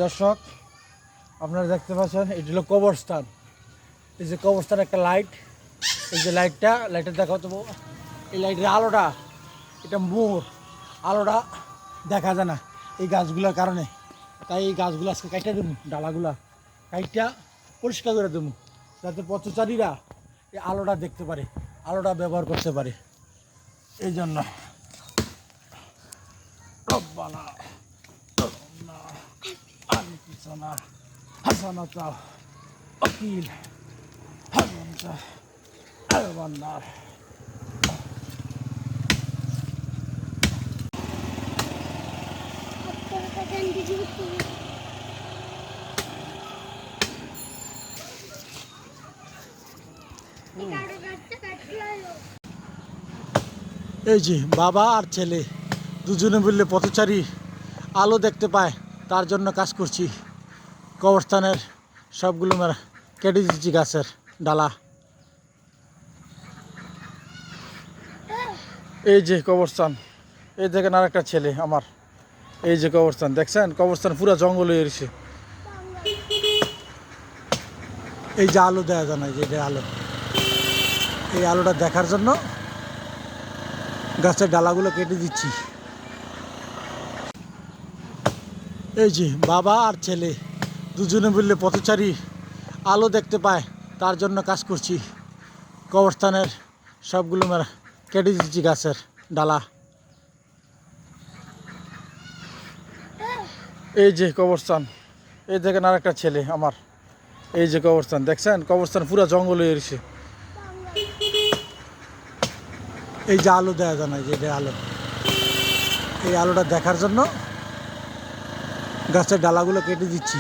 দর্শক, আপনারা দেখতে পাচ্ছেন এটি হলো কবরস্থান। এই যে কবরস্থান একটা লাইট, এই যে লাইটটা দেখাও তো, এই লাইটের আলোটা, এটা মোর আলোটা দেখা যায় না এই গাছগুলোর কারণে। তাই এই গাছগুলো আজকে কাইটা দেবো, ডালাগুলা কাইটা পরিষ্কার করে দেবো, যাতে পথচারীরা এই আলোটা দেখতে পারে, আলোটা ব্যবহার করতে পারে। এই জন্য রব্বানা রব্বানা আতিনা হাসানাতাও ওয়াকিল হাসানাতা আল-বান্নার। এই যে বাবা আর ছেলে দুজনে মিলে পথচারী আলো দেখতে পায় তার জন্য কাজ করছি। কবরস্থানের সবগুলো কেটে দিচ্ছি গাছের ডালা। এই যে কবরস্থান, এই দেখেন আর একটা ছেলে আমার। এই যে কবরস্থান দেখছেন, কবরস্থান পুরো জঙ্গল হয়ে গেছে। এই যে আলো দেওয়া যায় না, যে আলো, এই আলোটা দেখার জন্য গাছের ডালাগুলো কেটে দিচ্ছি। এই যে বাবা আর ছেলে দুজনে মিলে পথচারী আলো দেখতে পায় তার জন্য কাজ করছি। কবরস্থানের সবগুলো কেটে দিচ্ছি গাছের ডালা। এই যে কবরস্থান, এই দেখেন আর একটা ছেলে আমার। এই যে কবরস্থান দেখছেন, কবরস্থান পুরো জঙ্গল হয়ে গেছে। এই যে আলো দেওয়া যায় না, যে আলো, এই আলোটা দেখার জন্য গাছের ডালাগুলো কেটে দিচ্ছি।